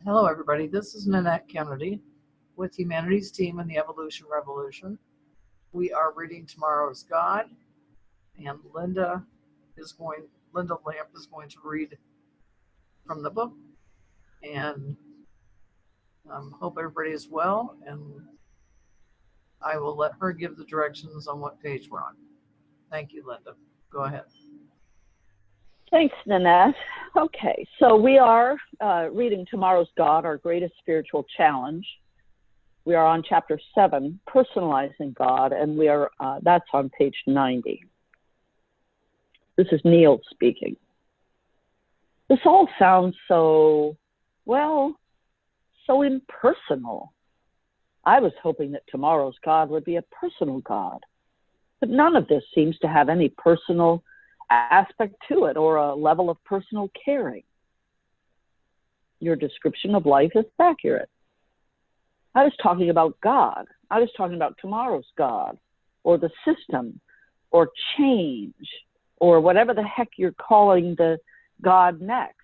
Hello, everybody. This is Nanette Kennedy with Humanity's Team in the Evolution Revolution. We are reading Tomorrow's God, and Linda Lamp is going to read from the book, and hope everybody is well, and I will let her give the directions on what page we're on. Thank you, Linda. Go ahead. Thanks, Nanette. Okay, so we are reading Tomorrow's God, Our Greatest Spiritual Challenge. We are on chapter 7, Personalizing God, and that's on page 90. This is Neil speaking. This all sounds so impersonal. I was hoping that tomorrow's God would be a personal God, but none of this seems to have any personal aspect to it or a level of personal caring. Your description of life is accurate. I was talking about God. I was talking about tomorrow's God, or the system, or change, or whatever the heck you're calling the God next.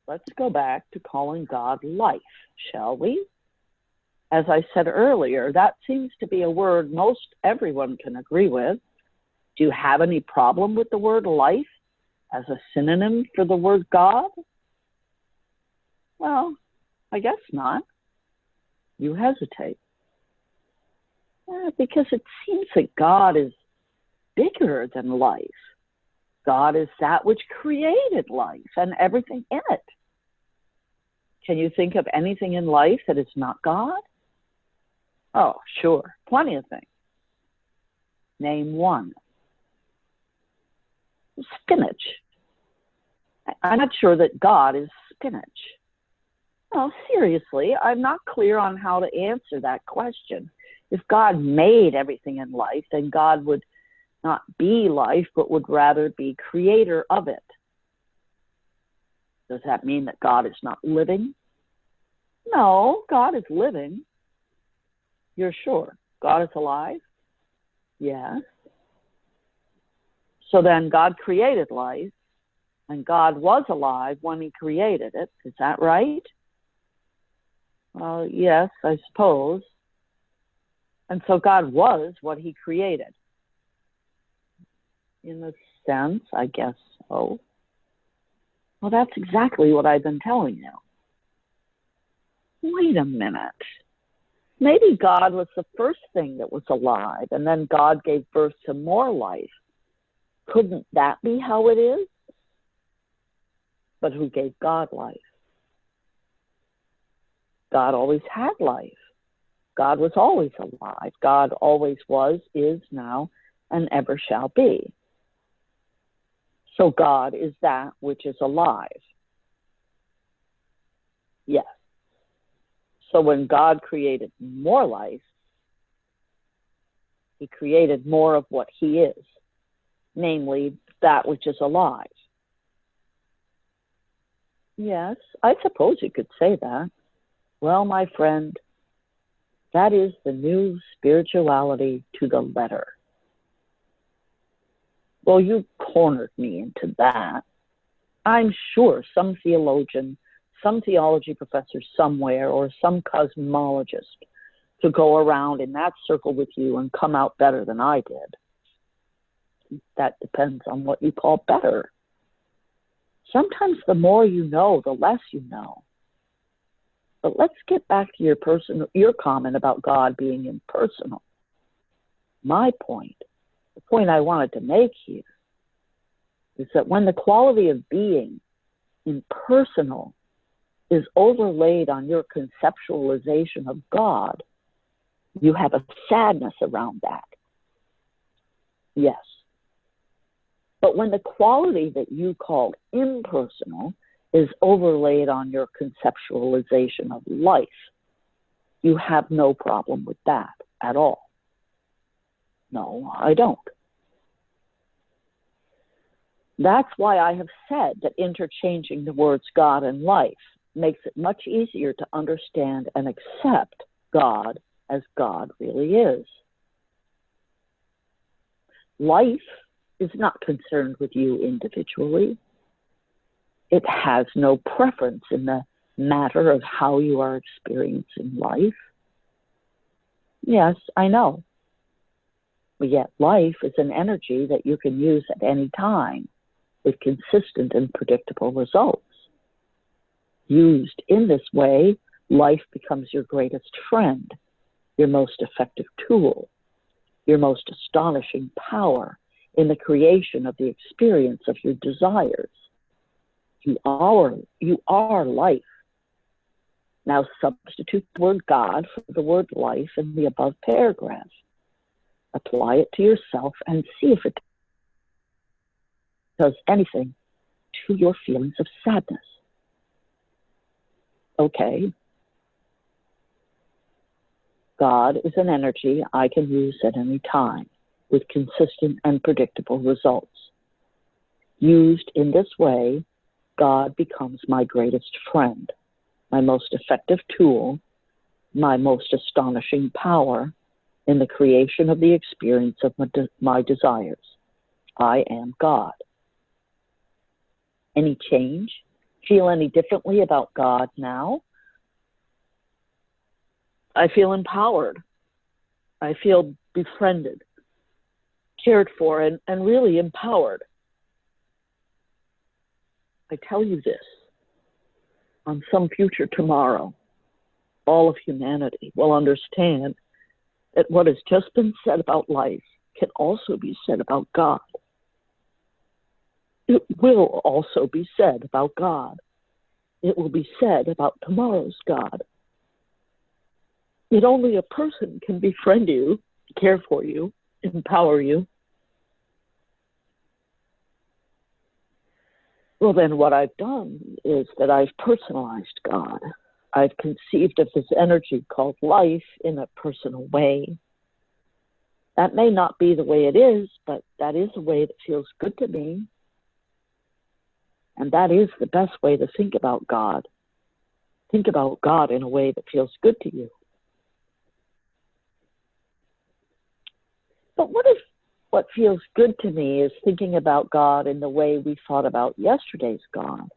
Let's go back to calling God life, shall we? As I said earlier, that seems to be a word most everyone can agree with. Do you have any problem with the word life as a synonym for the word God? Well, I guess not. You hesitate. Because it seems that God is bigger than life. God is that which created life and everything in it. Can you think of anything in life that is not God? Oh, sure, plenty of things. Name one. Spinach. I'm not sure that God is spinach. No, seriously, I'm not clear on how to answer that question. If God made everything in life, then God would not be life, but would rather be creator of it. Does that mean that God is not living? No, God is living. You're sure? God is alive? Yes. So then God created life, and God was alive when he created it. Is that right? Well, yes, I suppose. And so God was what he created. In a sense, I guess so. Well, that's exactly what I've been telling you. Wait a minute. Maybe God was the first thing that was alive, and then God gave birth to more life. Couldn't that be how it is? But who gave God life? God always had life. God was always alive. God always was, is, now, and ever shall be. So God is that which is alive. Yes. So when God created more life, he created more of what he is, namely that which is alive. Yes, I suppose you could say that. Well, my friend, that is the new spirituality to the letter. Well, you cornered me into that. I'm sure some theologian, some theology professor somewhere, or some cosmologist could go around in that circle with you and come out better than I did. That depends on what you call better. Sometimes the more you know, the less you know. But let's get back to your comment about God being impersonal. My point, the point I wanted to make here, is that when the quality of being impersonal is overlaid on your conceptualization of God, you have a sadness around that. Yes. But when the quality that you call impersonal is overlaid on your conceptualization of life, you have no problem with that at all. No, I don't. That's why I have said that interchanging the words God and life makes it much easier to understand and accept God as God really is. Life is not concerned with you individually. It has no preference in the matter of how you are experiencing life. Yes, I know. But yet life is an energy that you can use at any time with consistent and predictable results. Used in this way, life becomes your greatest friend, your most effective tool, your most astonishing power in the creation of the experience of your desires. You are life. Now substitute the word God for the word life in the above paragraph. Apply it to yourself and see if it does anything to your feelings of sadness. Okay. God is an energy I can use at any time with consistent and predictable results. Used in this way, God becomes my greatest friend, my most effective tool, my most astonishing power in the creation of the experience of my desires. I am God. Any change? Feel any differently about God now? I feel empowered. I feel befriended, cared for, and really empowered. I tell you this, on some future tomorrow, all of humanity will understand that what has just been said about life can also be said about God. It will also be said about God. It will be said about tomorrow's God. That only a person can befriend you, care for you, empower you. Well, then what I've done is that I've personalized God. I've conceived of this energy called life in a personal way. That may not be the way it is, but that is a way that feels good to me. And that is the best way to think about God. Think about God in a way that feels good to you. But what if what feels good to me is thinking about God in the way we thought about yesterday's God?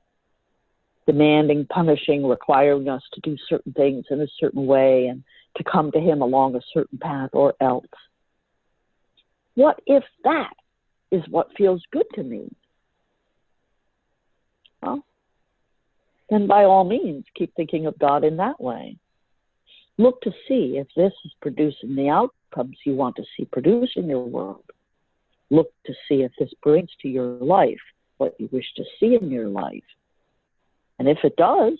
Demanding, punishing, requiring us to do certain things in a certain way and to come to him along a certain path or else. What if that is what feels good to me? Well, then by all means, keep thinking of God in that way. Look to see if this is producing the outcomes you want to see produced in your world. Look to see if this brings to your life what you wish to see in your life. And if it does,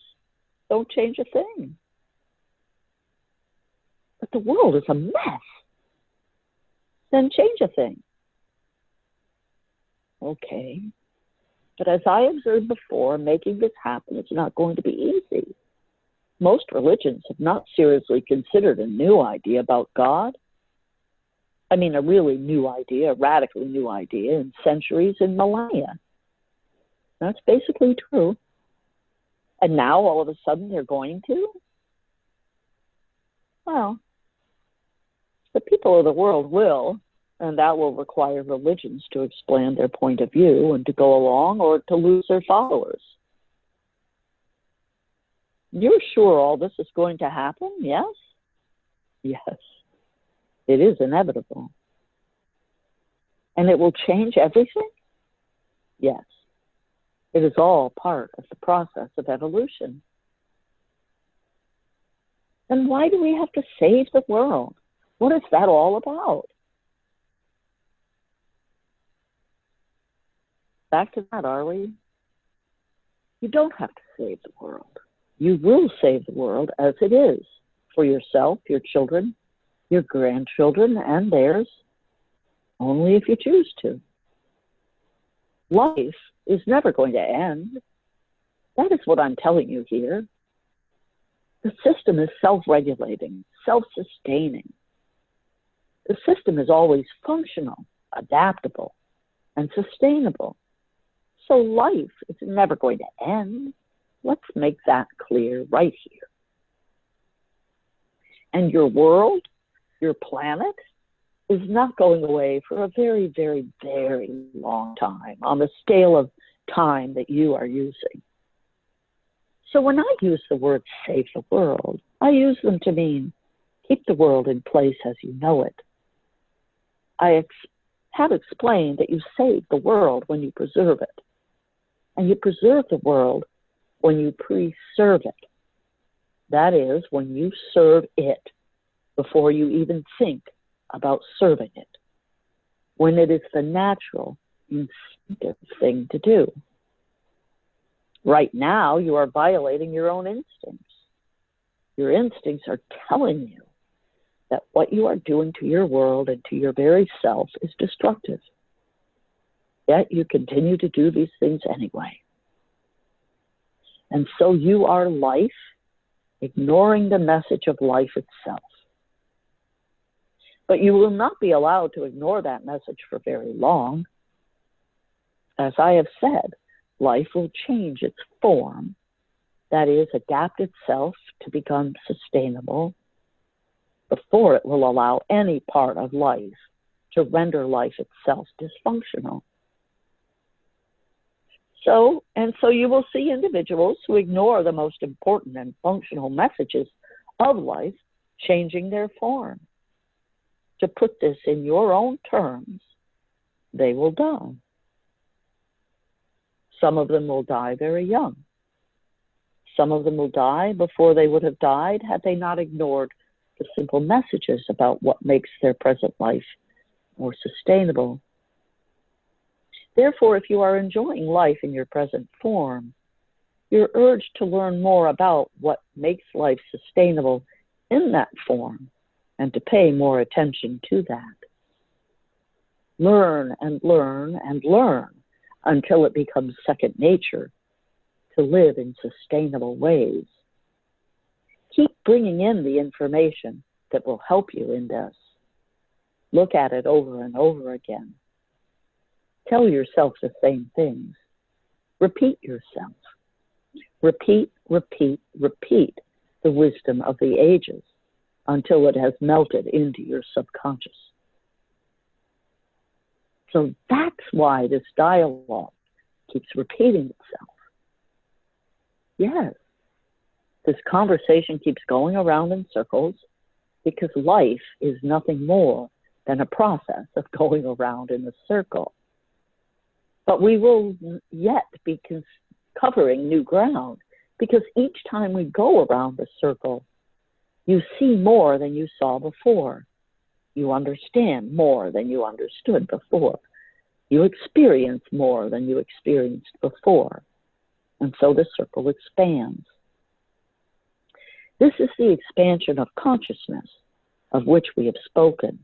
don't change a thing. But the world is a mess. Then change a thing. Okay. But as I observed before, making this happen is not going to be easy. Most religions have not seriously considered a new idea about God. I mean, a really new idea, a radically new idea in centuries and millennia. That's basically true. And now, all of a sudden, they're going to? Well, the people of the world will, and that will require religions to explain their point of view and to go along or to lose their followers. You're sure all this is going to happen, yes? Yes, it is inevitable. And it will change everything? Yes. It is all part of the process of evolution. Then why do we have to save the world? What is that all about? Back to that, are we? You don't have to save the world. You will save the world as it is, for yourself, your children, your grandchildren, and theirs, only if you choose to. Life is never going to end. That is what I'm telling you here. The system is self-regulating, self-sustaining. The system is always functional, adaptable, and sustainable. So life is never going to end. Let's make that clear right here. And your world, your planet, is not going away for a very, very, very long time on the scale of time that you are using. So when I use the word save the world, I use them to mean keep the world in place as you know it. I have explained that you save the world when you preserve it, and you preserve the world when you preserve it. That is, when you serve it before you even think about serving it, when it is the natural, instinctive thing to do. Right now, you are violating your own instincts. Your instincts are telling you that what you are doing to your world and to your very self is destructive. Yet you continue to do these things anyway. And so you are life, ignoring the message of life itself. But you will not be allowed to ignore that message for very long. As I have said, life will change its form, that is, adapt itself to become sustainable, before it will allow any part of life to render life itself dysfunctional. So you will see individuals who ignore the most important and functional messages of life changing their form. To put this in your own terms, they will die. Some of them will die very young. Some of them will die before they would have died had they not ignored the simple messages about what makes their present life more sustainable. Therefore, if you are enjoying life in your present form, you're urged to learn more about what makes life sustainable in that form and to pay more attention to that. Learn and learn and learn until it becomes second nature to live in sustainable ways. Keep bringing in the information that will help you in this. Look at it over and over again. Tell yourself the same things. Repeat yourself. Repeat, repeat, repeat the wisdom of the ages until it has melted into your subconscious. So that's why this dialogue keeps repeating itself. Yes, this conversation keeps going around in circles because life is nothing more than a process of going around in a circle. But we will yet be covering new ground because each time we go around the circle, you see more than you saw before. You understand more than you understood before. You experience more than you experienced before. And so the circle expands. This is the expansion of consciousness of which we have spoken.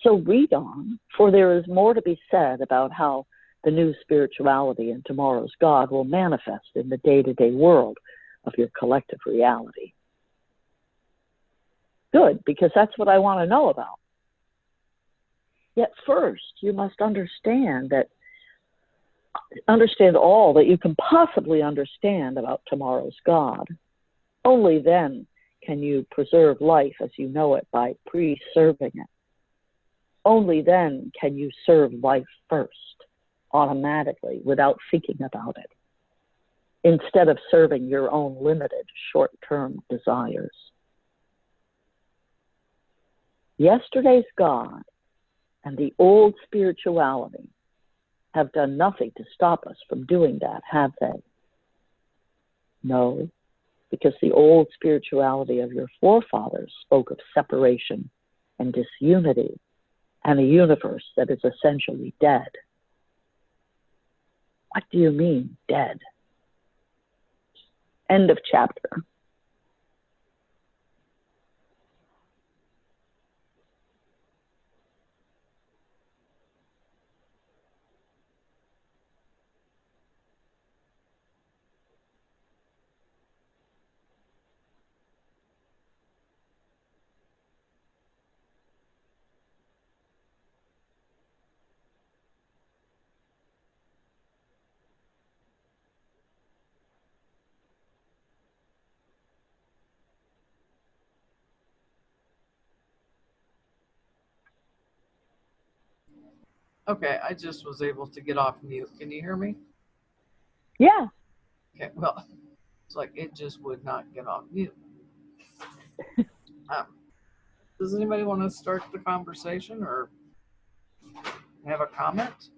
So read on, for there is more to be said about how the new spirituality and tomorrow's God will manifest in the day-to-day world of your collective reality. Good, because that's what I want to know about. Yet first, you must understand all that you can possibly understand about tomorrow's God. Only then can you preserve life as you know it by preserving it. Only then can you serve life first, automatically, without thinking about it, instead of serving your own limited, short-term desires. Yesterday's God and the old spirituality have done nothing to stop us from doing that, have they? No, because the old spirituality of your forefathers spoke of separation and disunity and a universe that is essentially dead. What do you mean, dead? End of chapter. Okay, I just was able to get off mute. Can you hear me? Yeah. Okay, well, it's like it just would not get off mute. Um, does anybody want to start the conversation or have a comment?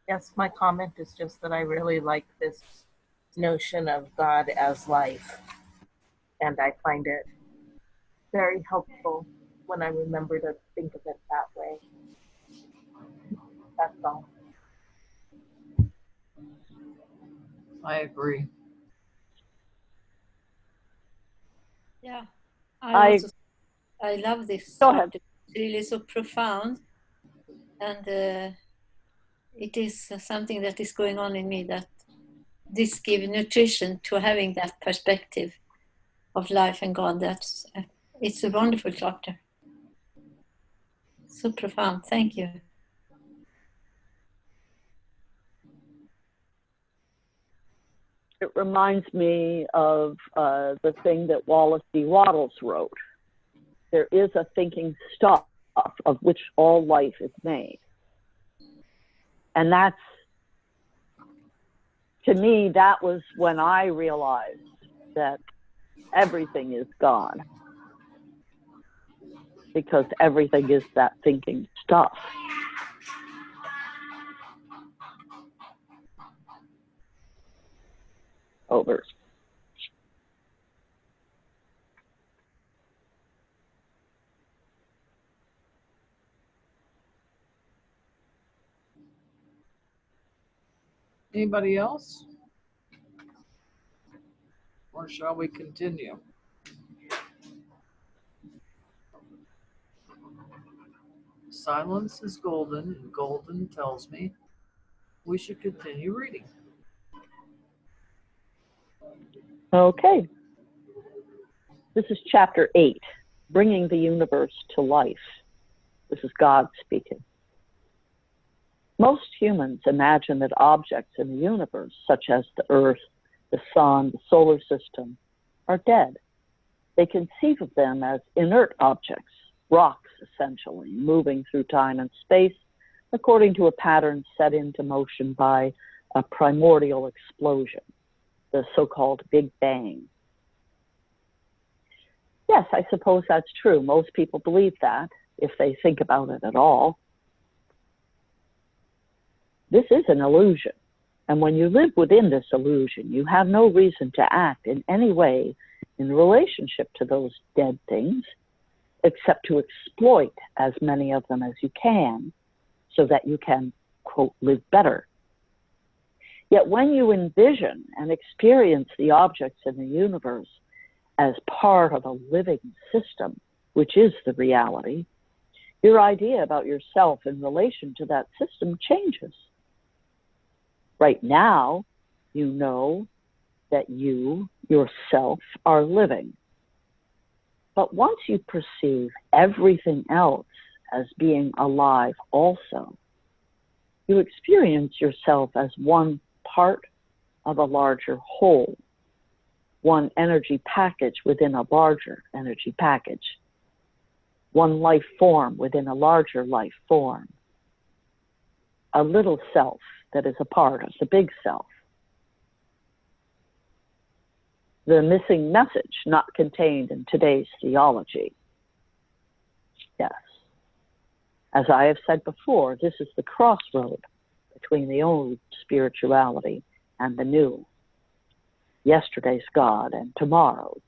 Yes, my comment is just that I really like this notion of God as life, and I find it very helpful when I remember to think of it that way. That's all. I agree. Yeah, I love this Go ahead. chapter. It's really so profound, and it is something that is going on in me, that this gives nutrition to having that perspective of life and God. It's a wonderful chapter. So profound. Thank you. It reminds me of the thing that Wallace D. Wattles wrote. There is a thinking stuff of which all life is made. And that's, to me, that was when I realized that everything is God. Because everything is that thinking stuff. Over. Anybody else? Or shall we continue? Silence is golden, and golden tells me we should continue reading. Okay. This is chapter 8, Bringing the Universe to Life. This is God speaking. Most humans imagine that objects in the universe, such as the Earth, the Sun, the solar system, are dead. They conceive of them as inert objects, rocks essentially, moving through time and space according to a pattern set into motion by a primordial explosion, the so-called Big Bang. Yes, I suppose that's true. Most people believe that, if they think about it at all. This is an illusion, and when you live within this illusion, you have no reason to act in any way in relationship to those dead things, except to exploit as many of them as you can, so that you can, quote, live better. Yet when you envision and experience the objects in the universe as part of a living system, which is the reality, your idea about yourself in relation to that system changes. Right now, you know that you, yourself, are living. But once you perceive everything else as being alive also, you experience yourself as one part of a larger whole, one energy package within a larger energy package, one life form within a larger life form, a little self that is a part of the big self. The missing message not contained in today's theology. Yes. As I have said before, this is the crossroad between the old spirituality and the new. Yesterday's God and tomorrow's.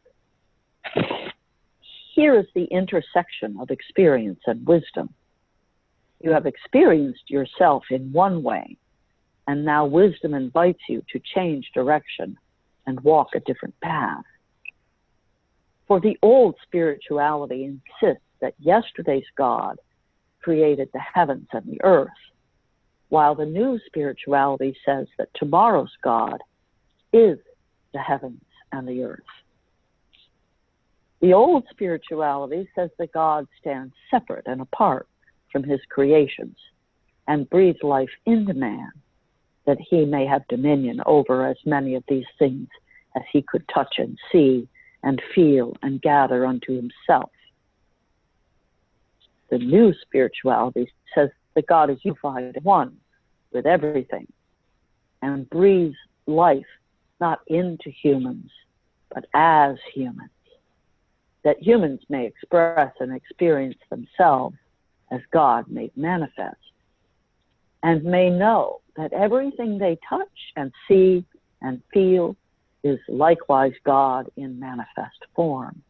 Here is the intersection of experience and wisdom. You have experienced yourself in one way, and now wisdom invites you to change direction and walk a different path. For the old spirituality insists that yesterday's God created the heavens and the earth, while the new spirituality says that tomorrow's God is the heavens and the earth. The old spirituality says that God stands separate and apart from his creations, and breathed life into man, that he may have dominion over as many of these things as he could touch and see and feel and gather unto himself. The new spirituality says that God is unified in one with everything and breathes life not into humans, but as humans, that humans may express and experience themselves as God made manifest, and may know that everything they touch and see and feel is likewise God in manifest form.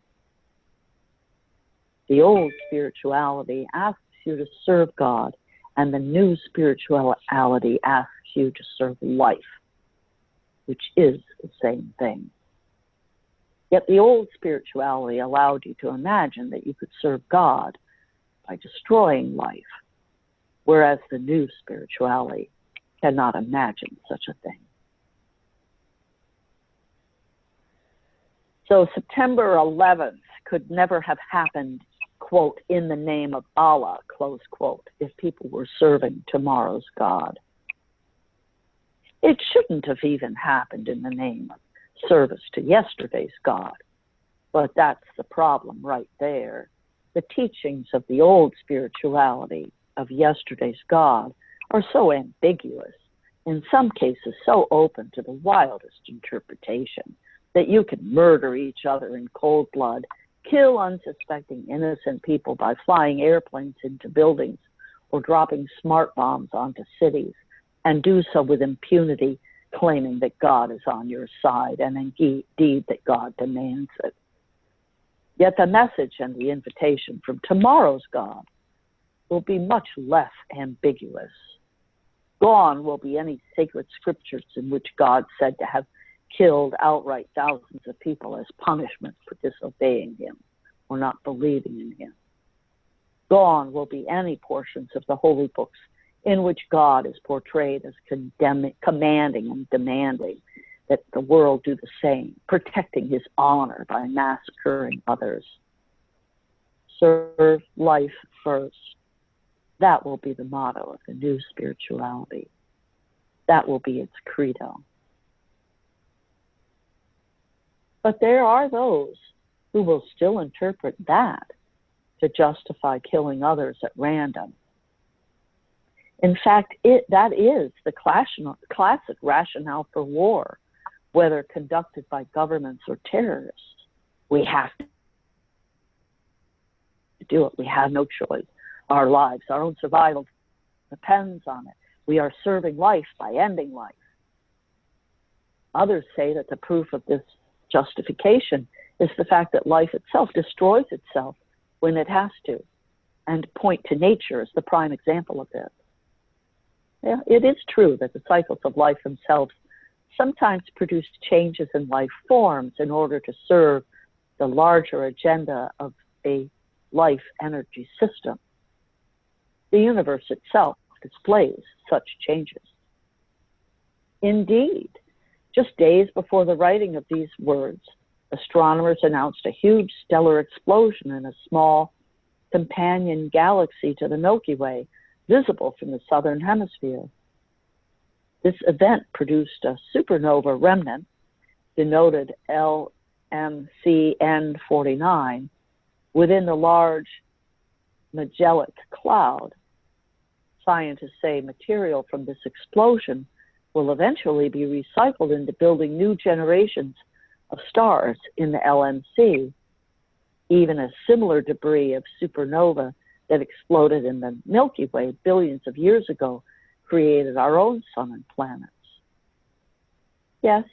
The old spirituality asks you to serve God, and the new spirituality asks you to serve life, which is the same thing. Yet the old spirituality allowed you to imagine that you could serve God by destroying life, whereas the new spirituality cannot imagine such a thing. So September 11th could never have happened, quote, in the name of Allah, close quote, if people were serving tomorrow's God. It shouldn't have even happened in the name of service to yesterday's God. But that's the problem right there. The teachings of the old spirituality of yesterday's God are so ambiguous, in some cases so open to the wildest interpretation, that you can murder each other in cold blood, kill unsuspecting innocent people by flying airplanes into buildings or dropping smart bombs onto cities, and do so with impunity, claiming that God is on your side and indeed that God demands it. Yet the message and the invitation from tomorrow's God will be much less ambiguous. Gone will be any sacred scriptures in which God said to have killed outright thousands of people as punishment for disobeying him or not believing in him. Gone will be any portions of the holy books in which God is portrayed as commanding and demanding that the world do the same, protecting his honor by massacring others. Serve life first. That will be the motto of the new spirituality. That will be its credo. But there are those who will still interpret that to justify killing others at random. In fact, that is the classic rationale for war, whether conducted by governments or terrorists. We have to do it. We have no choice. Our lives, our own survival depends on it. We are serving life by ending life. Others say that the proof of this justification is the fact that life itself destroys itself when it has to, and point to nature as the prime example of this. Yeah, it is true that the cycles of life themselves sometimes produce changes in life forms in order to serve the larger agenda of a life energy system. The universe itself displays such changes. Indeed, just days before the writing of these words, astronomers announced a huge stellar explosion in a small companion galaxy to the Milky Way, visible from the southern hemisphere. This event produced a supernova remnant, denoted LMCN49, within the large Magellanic Cloud. Scientists say material from this explosion will eventually be recycled into building new generations of stars in the LMC. Even a similar debris of supernova that exploded in the Milky Way billions of years ago created our own sun and planets. Yes,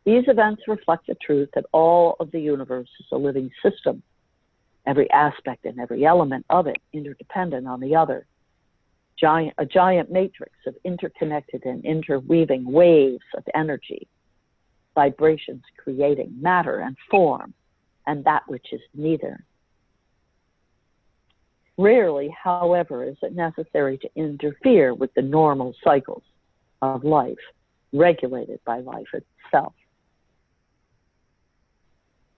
these events reflect the truth that all of the universe is a living system, every aspect and every element of it interdependent on the other. A giant matrix of interconnected and interweaving waves of energy, vibrations creating matter and form, and that which is neither. Rarely, however, is it necessary to interfere with the normal cycles of life, regulated by life itself.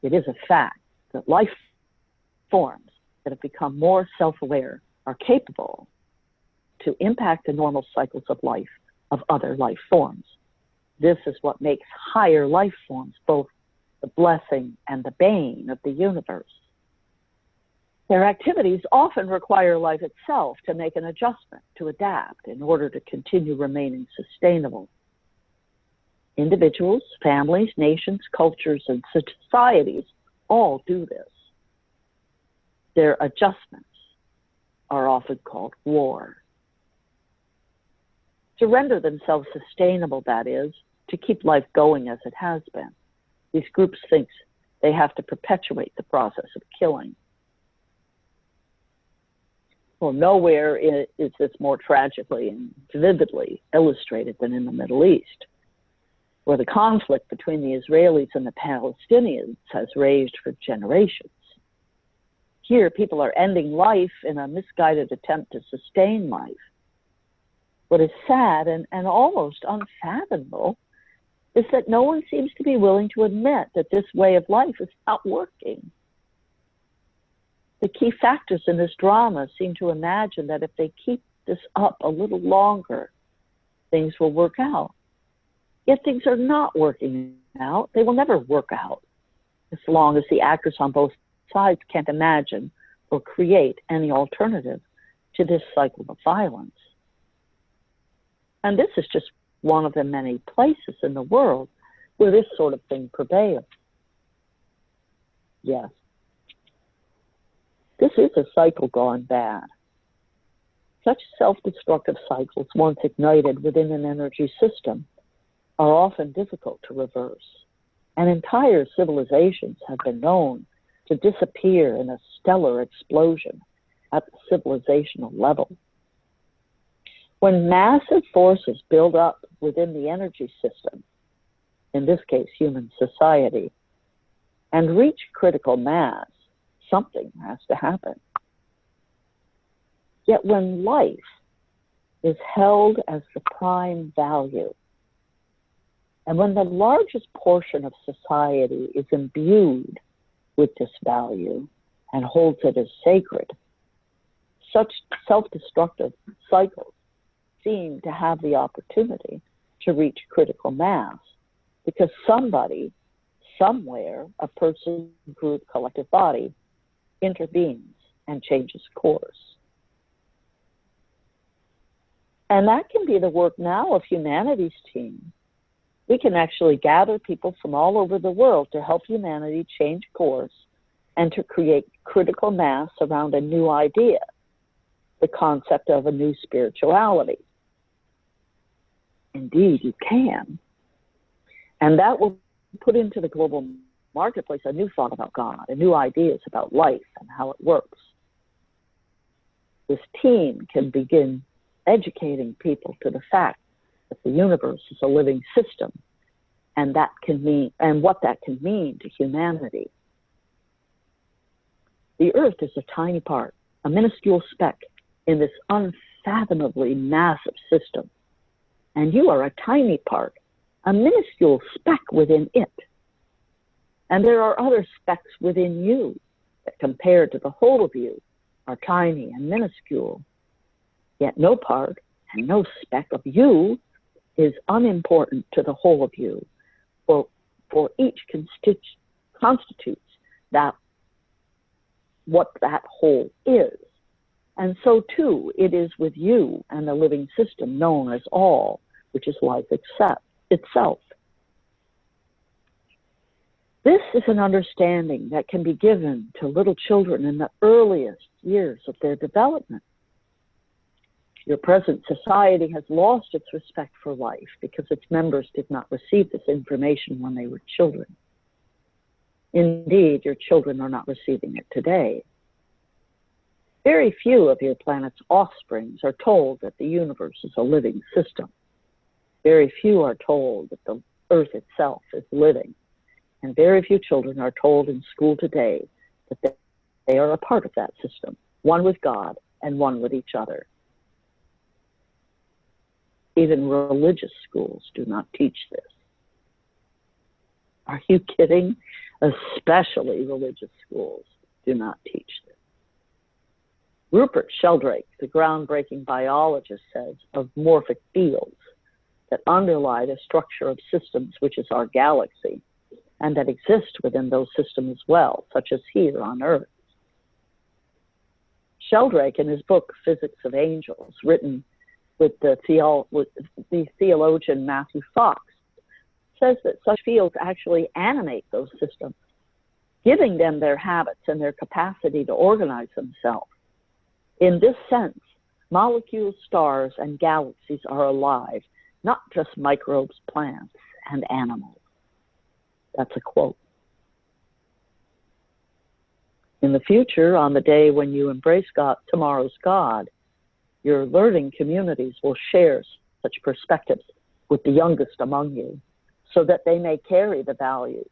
It is a fact that life forms that have become more self-aware are capable to impact the normal cycles of life of other life forms. This is what makes higher life forms both the blessing and the bane of the universe. Their activities often require life itself to make an adjustment, to adapt in order to continue remaining sustainable. Individuals, families, nations, cultures, and societies all do this. Their adjustments are often called war. To render themselves sustainable, that is, to keep life going as it has been. These groups think they have to perpetuate the process of killing. Well, nowhere is this more tragically and vividly illustrated than in the Middle East, where the conflict between the Israelis and the Palestinians has raged for generations. Here, people are ending life in a misguided attempt to sustain life. What is sad and almost unfathomable is that no one seems to be willing to admit that this way of life is not working. The key factors in this drama seem to imagine that if they keep this up a little longer, things will work out. Yet things are not working out. They will never work out as long as the actors on both sides can't imagine or create any alternative to this cycle of violence. And this is just one of the many places in the world where this sort of thing prevails. Yes. This is a cycle gone bad. Such self-destructive cycles, once ignited within an energy system, are often difficult to reverse, and entire civilizations have been known to disappear in a stellar explosion at the civilizational level. When massive forces build up within the energy system, in this case human society, and reach critical mass, something has to happen. Yet when life is held as the prime value, and when the largest portion of society is imbued with this value and holds it as sacred, such self-destructive cycles seem to have the opportunity to reach critical mass because somebody, somewhere, a person, group, collective body, intervenes and changes course. And that can be the work now of humanity's team. We can actually gather people from all over the world to help humanity change course and to create critical mass around a new idea, the concept of a new spirituality. Indeed, you can. And that will put into the global marketplace a new thought about God, and new ideas about life and how it works. This team can begin educating people to the fact that the universe is a living system, and that can mean, and what that can mean to humanity. The Earth is a tiny part, a minuscule speck in this unfathomably massive system, and you are a tiny part, a minuscule speck within it. And there are other specks within you that, compared to the whole of you, are tiny and minuscule. Yet no part and no speck of you is unimportant to the whole of you, for each constitutes that what that whole is. And so too it is with you and the living system known as all, which is life itself. This is an understanding that can be given to little children in the earliest years of their development. Your present society has lost its respect for life because its members did not receive this information when they were children. Indeed, your children are not receiving it today. Very few of your planet's offsprings are told that the universe is a living system. Very few are told that the Earth itself is living. And very few children are told in school today that they are a part of that system, one with God and one with each other. Even religious schools do not teach this. Are you kidding? Especially religious schools do not teach this. Rupert Sheldrake, the groundbreaking biologist, says of morphic fields that underlie the structure of systems, which is our galaxy, and that exist within those systems as well, such as here on Earth. Sheldrake, in his book, Physics of Angels, written with the theologian Matthew Fox, says that such fields actually animate those systems, giving them their habits and their capacity to organize themselves. In this sense, molecules, stars, and galaxies are alive, not just microbes, plants, and animals. That's a quote. In the future, on the day when you embrace tomorrow's God, your learning communities will share such perspectives with the youngest among you, so that they may carry the values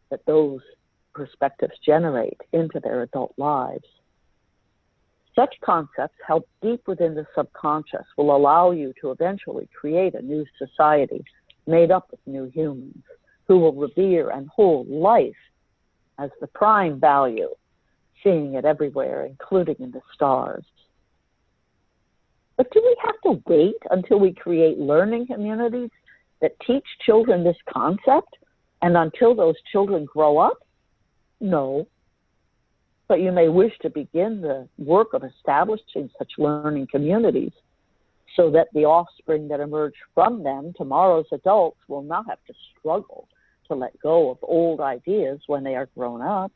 that those perspectives generate into their adult lives. Such concepts, held deep within the subconscious, will allow you to eventually create a new society made up of new humans who will revere and hold life as the prime value, seeing it everywhere, including in the stars. But do we have to wait until we create learning communities that teach children this concept, and until those children grow up? No. But you may wish to begin the work of establishing such learning communities so that the offspring that emerge from them, tomorrow's adults, will not have to struggle to let go of old ideas when they are grown up.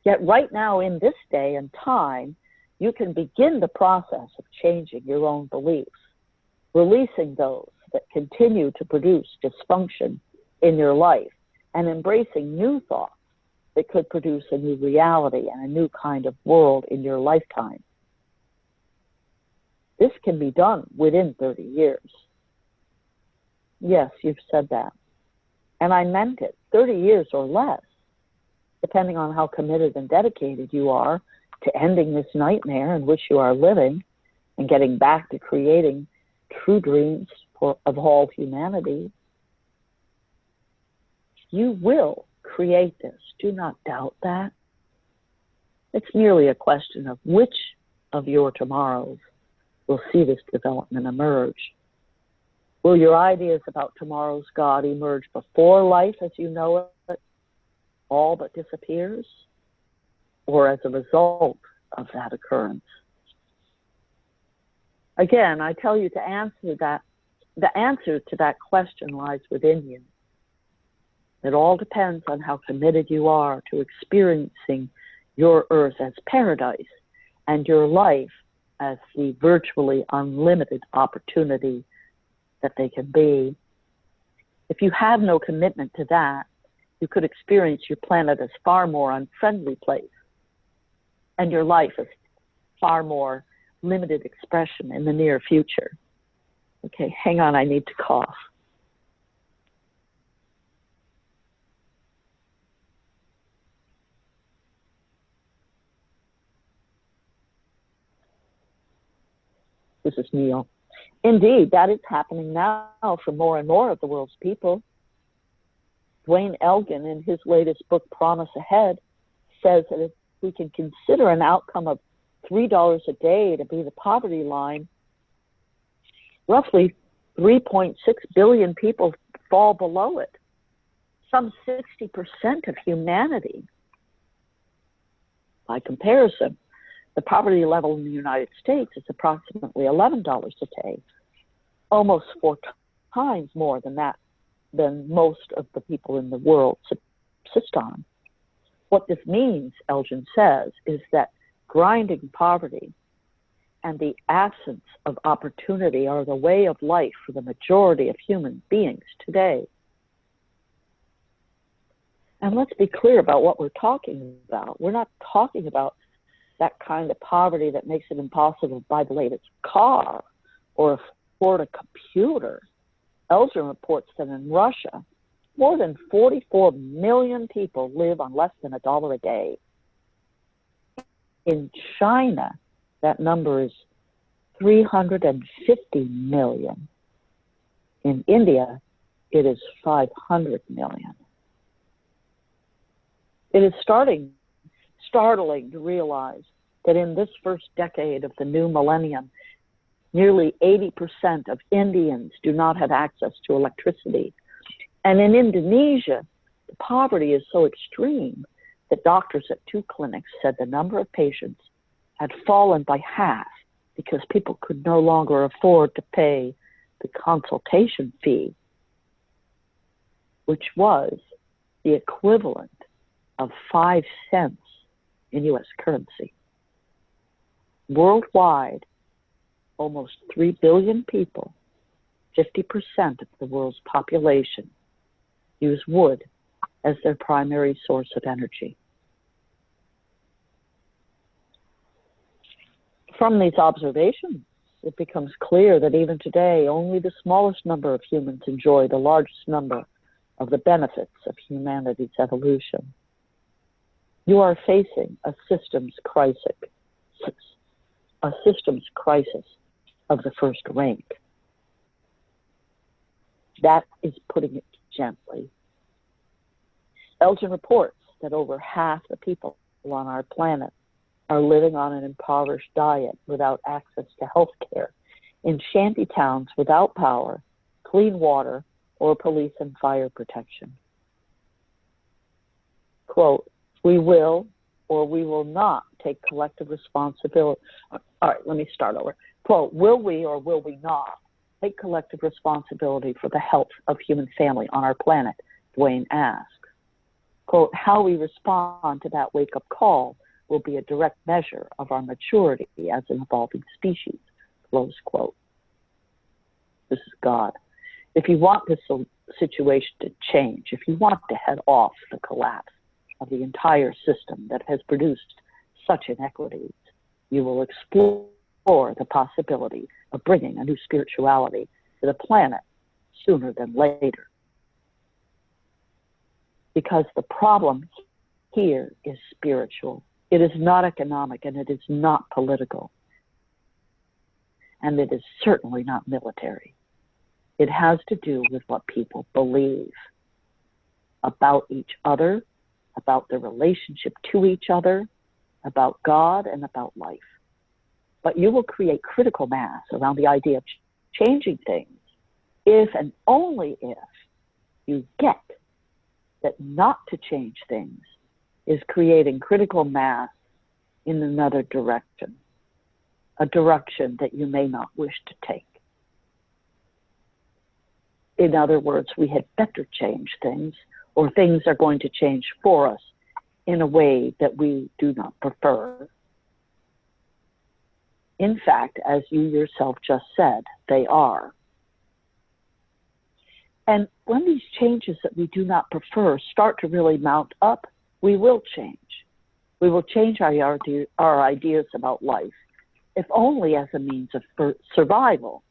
Yet right now, in this day and time, you can begin the process of changing your own beliefs, releasing those that continue to produce dysfunction in your life, and embracing new thoughts that could produce a new reality and a new kind of world in your lifetime. This can be done within 30 years. Yes, you've said that. And I meant it, 30 years or less, depending on how committed and dedicated you are to ending this nightmare in which you are living and getting back to creating true dreams of all humanity. You will create this. Do not doubt that. It's merely a question of which of your tomorrows will see this development emerge. Will your ideas about tomorrow's God emerge before life as you know it all but disappears, or as a result of that occurrence? Again, I tell you to answer that. The answer to that question lies within you. It all depends on how committed you are to experiencing your earth as paradise and your life as the virtually unlimited opportunity that they can be. If you have no commitment to that, you could experience your planet as far more unfriendly place and your life as far more limited expression in the near future. Okay, hang on, I need to cough. This is Neil. Indeed, that is happening now for more and more of the world's people. Dwayne Elgin, in his latest book, Promise Ahead, says that if we can consider an outcome of $3 a day to be the poverty line, roughly 3.6 billion people fall below it, some 60% of humanity. By comparison, the poverty level in the United States is approximately $11 a day, almost 4 times more than that, than most of the people in the world subsist on. What this means, Elgin says, is that grinding poverty and the absence of opportunity are the way of life for the majority of human beings today. And let's be clear about what we're talking about. We're not talking about that kind of poverty that makes it impossible to buy the latest car or afford a computer. Elgin reports that in Russia, more than 44 million people live on less than $1 a day. In China, that number is 350 million. In India, it is 500 million. It is startling to realize that in this first decade of the new millennium, nearly 80% of Indians do not have access to electricity. And in Indonesia, the poverty is so extreme that doctors at 2 clinics said the number of patients had fallen by half because people could no longer afford to pay the consultation fee, which was the equivalent of 5 cents in US currency. Worldwide, almost 3 billion people, 50% of the world's population, use wood as their primary source of energy. From these observations, it becomes clear that even today, only the smallest number of humans enjoy the largest number of the benefits of humanity's evolution. You are facing a systems crisis of the first rank. That is putting it gently. Elgin reports that over half the people on our planet are living on an impoverished diet without access to health care, in shanty towns without power, clean water, or police and fire protection. Quote, we will or we will not take collective responsibility. All right, let me start over. Quote, will we or will we not take collective responsibility for the health of human family on our planet? Dwayne asks. Quote, how we respond to that wake-up call will be a direct measure of our maturity as an evolving species, close quote. This is God. If you want this situation to change, if you want to head off the collapse of the entire system that has produced such inequities, you will explore the possibility of bringing a new spirituality to the planet sooner than later. Because the problem here is spiritual. It is not economic, and it is not political. And it is certainly not military. It has to do with what people believe about each other, about their relationship to each other, about God, and about life. But you will create critical mass around the idea of changing things if and only if you get that not to change things is creating critical mass in another direction, a direction that you may not wish to take. In other words, we had better change things, or things are going to change for us in a way that we do not prefer. In fact, as you yourself just said, they are. And when these changes that we do not prefer start to really mount up, we will change. We will change our ideas about life, if only as a means of survival.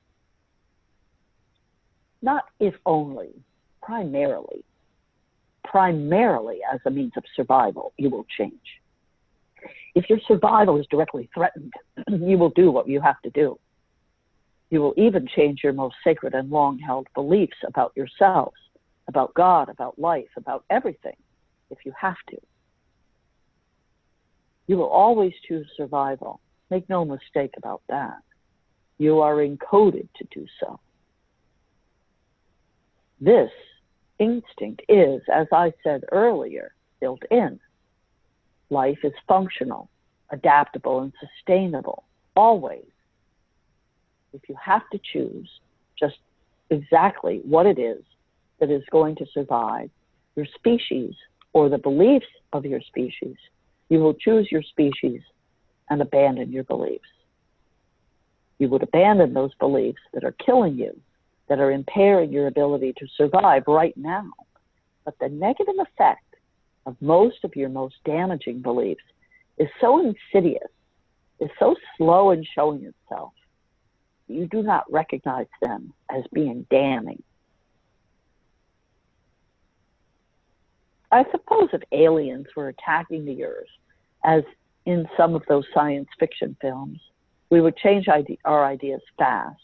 Not if only, primarily. Primarily as a means of survival, you will change. If your survival is directly threatened, you will do what you have to do. You will even change your most sacred and long-held beliefs about yourselves, about God, about life, about everything, if you have to. You will always choose survival. Make no mistake about that. You are encoded to do so. This instinct is, as I said earlier, built in. Life is functional, adaptable, and sustainable, always. If you have to choose just exactly what it is that is going to survive your species or the beliefs of your species, you will choose your species and abandon your beliefs. You would abandon those beliefs that are killing you, that are impairing your ability to survive right now. But the negative effect of most of your most damaging beliefs is so insidious, is so slow in showing itself, you do not recognize them as being damning. I suppose if aliens were attacking the Earth, as in some of those science fiction films, we would change our ideas fast.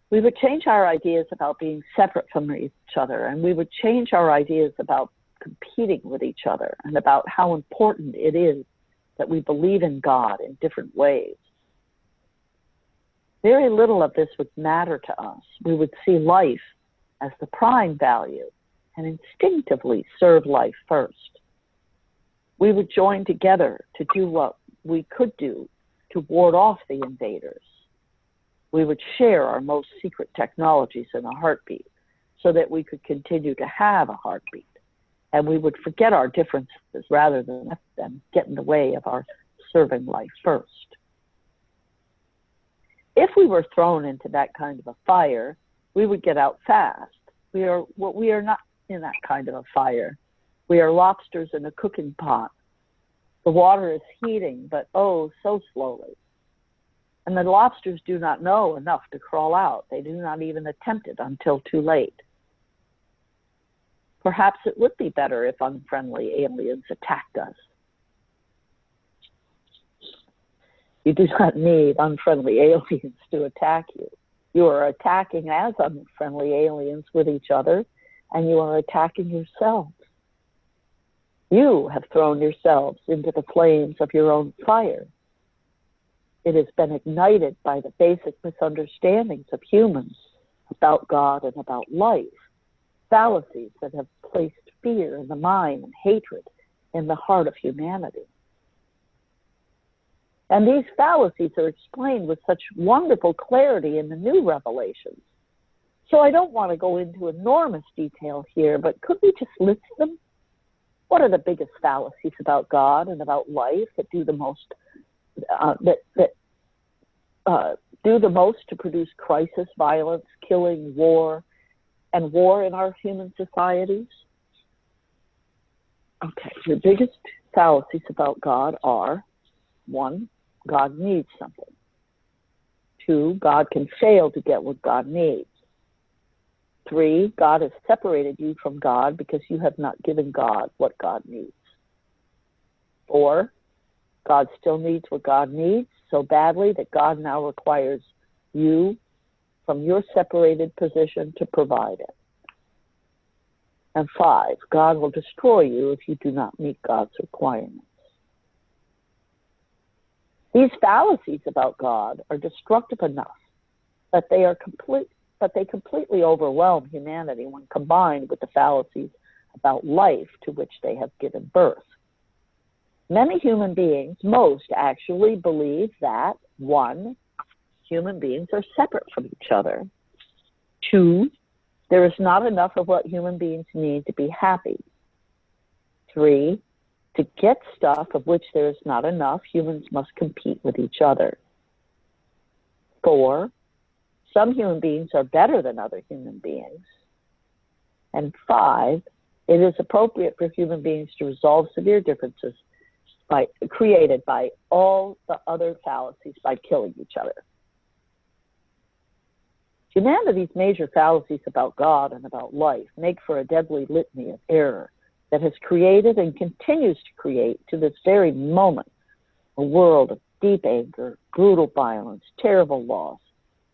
We would change our ideas about being separate from each other, and we would change our ideas about competing with each other and about how important it is that we believe in God in different ways. Very little of this would matter to us. We would see life as the prime value and instinctively serve life first. We would join together to do what we could do to ward off the invaders. We would share our most secret technologies in a heartbeat so that we could continue to have a heartbeat. And we would forget our differences rather than let them get in the way of our serving life first. If we were thrown into that kind of a fire, we would get out fast. We are not in that kind of a fire. We are lobsters in a cooking pot. The water is heating, but oh, so slowly. And the lobsters do not know enough to crawl out. They do not even attempt it until too late. Perhaps it would be better if unfriendly aliens attacked us. You do not need unfriendly aliens to attack you. You are attacking as unfriendly aliens with each other, and you are attacking yourselves. You have thrown yourselves into the flames of your own fire. It has been ignited by the basic misunderstandings of humans about God and about life, fallacies that have placed fear in the mind and hatred in the heart of humanity. And these fallacies are explained with such wonderful clarity in the new revelations. So I don't want to go into enormous detail here, but could we just list them? What are the biggest fallacies about God and about life that do the most do the most to produce crisis, violence, killing, war, and war in our human societies? Okay, the biggest fallacies about God are: 1, God needs something. 2, God can fail to get what God needs. 3, God has separated you from God because you have not given God what God needs. 4, God still needs what God needs so badly that God now requires you from your separated position to provide it. And 5, God will destroy you if you do not meet God's requirements. These fallacies about God are destructive enough that they completely overwhelm humanity when combined with the fallacies about life to which they have given birth. Many human beings, most actually, believe that 1, human beings are separate from each other. 2, there is not enough of what human beings need to be happy. 3, to get stuff of which there is not enough, humans must compete with each other. 4, some human beings are better than other human beings. And 5, it is appropriate for human beings to resolve severe differences created by all the other fallacies by killing each other. Humanity's major fallacies about God and about life make for a deadly litany of error that has created and continues to create to this very moment a world of deep anger, brutal violence, terrible loss,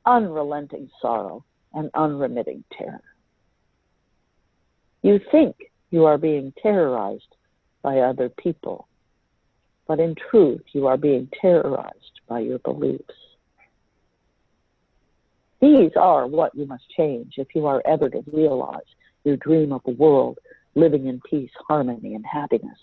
unrelenting sorrow, and unremitting terror. You think you are being terrorized by other people, but in truth, you are being terrorized by your beliefs. These are what you must change if you are ever to realize your dream of a world living in peace, harmony, and happiness.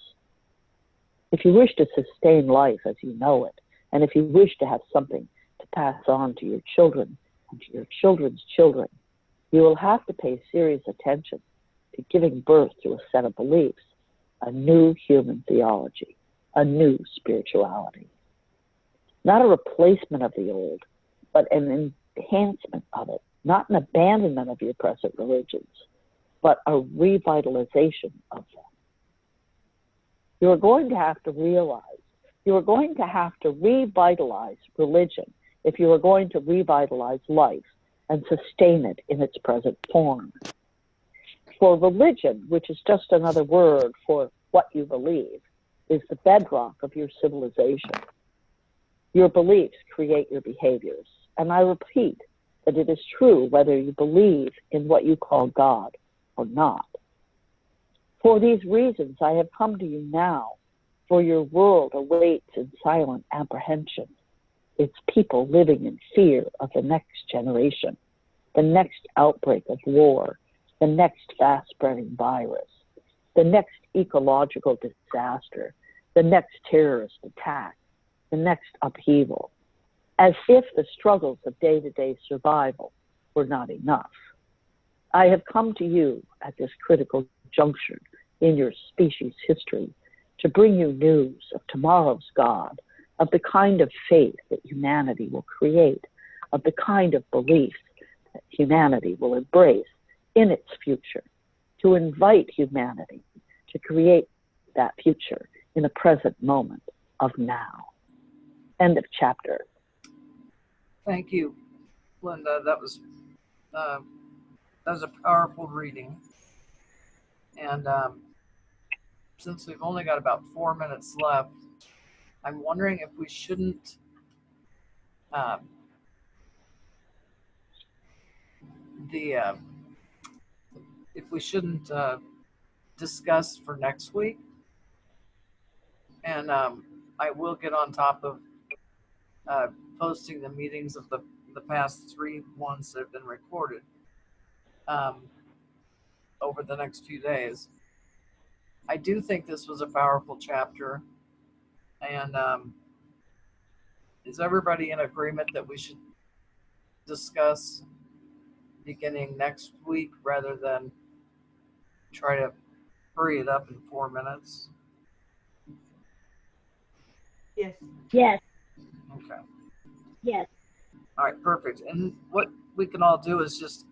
If you wish to sustain life as you know it, and if you wish to have something to pass on to your children and to your children's children, you will have to pay serious attention to giving birth to a set of beliefs, a new human theology, a new spirituality. Not a replacement of the old, but an enhancement of it, not an abandonment of your present religions, but a revitalization of them. You are going to have to revitalize religion if you are going to revitalize life and sustain it in its present form. For religion, which is just another word for what you believe, is the bedrock of your civilization. Your beliefs create your behaviors. And I repeat that it is true whether you believe in what you call God or not. For these reasons, I have come to you now For your world awaits in silent apprehension its people living in fear of the next generation, the next outbreak of war, the next fast-spreading virus, the next ecological disaster, the next terrorist attack, the next upheaval, as if the struggles of day-to-day survival were not enough. I have come to you at this critical juncture in your species' history to bring you news of tomorrow's God, of the kind of faith that humanity will create, of the kind of beliefs that humanity will embrace in its future, to invite humanity to create that future in the present moment of now. End of chapter. Thank you, Linda. That was a powerful reading. And since we've only got about 4 minutes left, I'm wondering if we shouldn't discuss for next week. And I will get on top of posting the meetings of the past 3 ones that have been recorded over the next few days. I do think this was a powerful chapter. And is everybody in agreement that we should discuss beginning next week rather than try to hurry it up in 4 minutes? Yes. Yes. Okay. Yes. All right, perfect. And what we can all do is just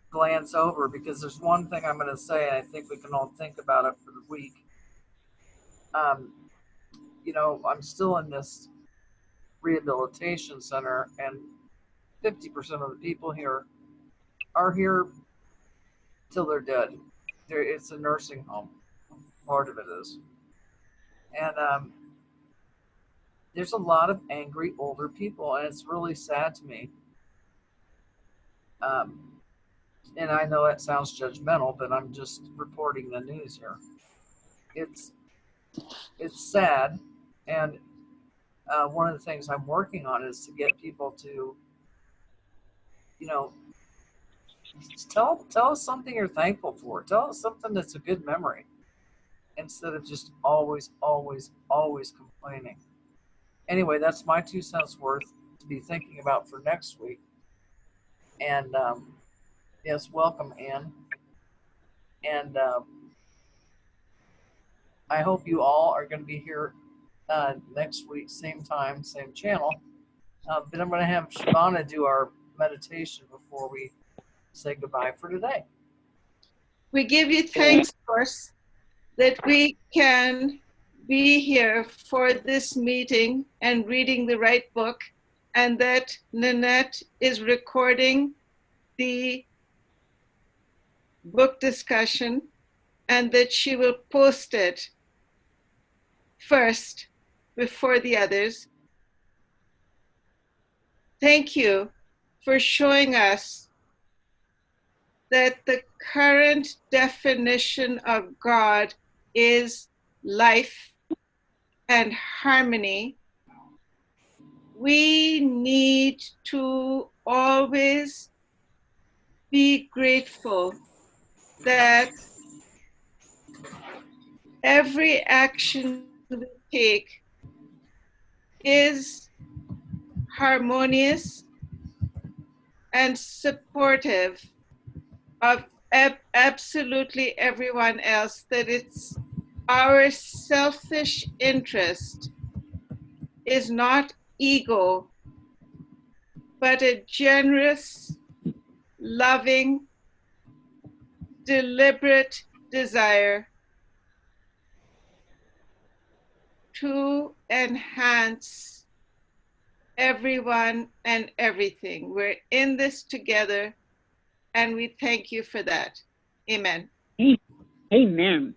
glance over, because there's one thing I'm going to say, and I think we can all think about it for the week. I'm still in this rehabilitation center, and 50% of the people here are here till they're dead. It's a nursing home. Part of it is. And there's a lot of angry older people, and it's really sad to me. And I know it sounds judgmental, but I'm just reporting the news here. It's sad, and one of the things I'm working on is to get people to, tell us something you're thankful for. Tell us something that's a good memory, instead of just always complaining. Anyway, that's my 2 cents worth to be thinking about for next week. And yes, welcome, Anne. And I hope you all are going to be here next week, same time, same channel. But I'm going to have Shabana do our meditation before we say goodbye for today. We give you thanks, course, that we can be here for this meeting and reading the right book, and that Nanette is recording the book discussion, and that she will post it first before the others. Thank you for showing us that the current definition of God is life and harmony. We need to always be grateful that every action we take is harmonious and supportive of absolutely everyone else, that it's our selfish interest is not ego, but a generous, loving, deliberate desire to enhance everyone and everything. We're in this together, and we thank you for that. Amen. Amen.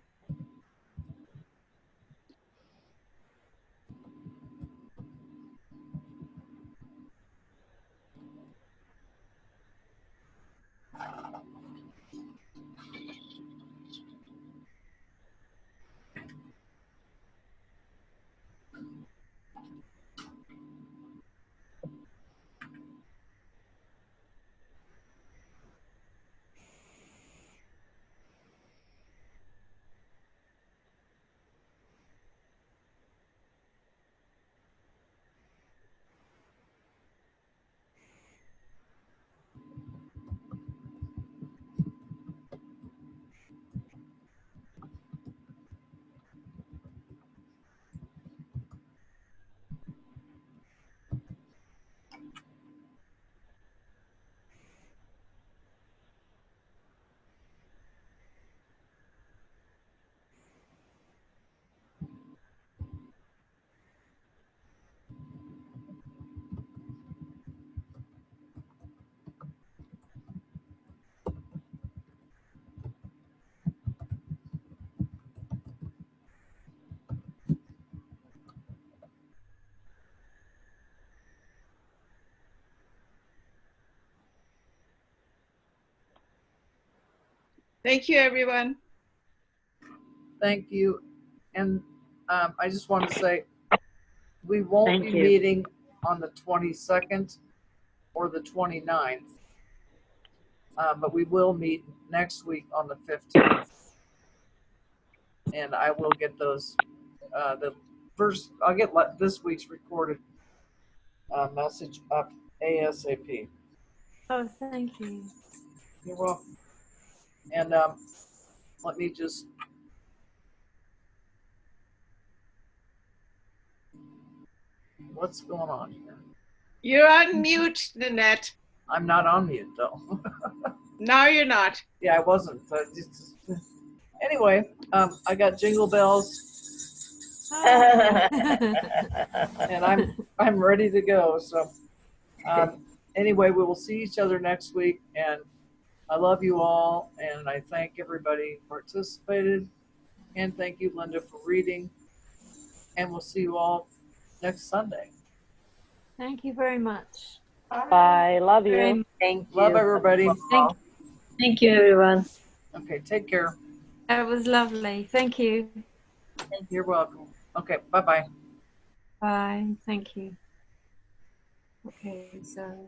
Thank you, everyone. Thank you. And I just want to say, we won't Thank be you. meeting on the 22nd or the 29th, but we will meet next week on the 15th. And I will get those, I'll get this week's recorded message up ASAP. Oh, thank you. You're welcome. And let me just, what's going on here? You're on mute, Nanette. I'm not on mute though. No, you're not. Yeah, I wasn't. Anyway, I got jingle bells and I'm ready to go. So anyway, we will see each other next week, and I love you all, and I thank everybody who participated, and thank you, Linda, for reading, and we'll see you all next Sunday. Thank you very much. Bye. Love you. Thank you. Love everybody. Thank you, everyone. Okay, take care. That was lovely. Thank you. You're welcome. Okay, bye-bye. Bye. Thank you. Okay, so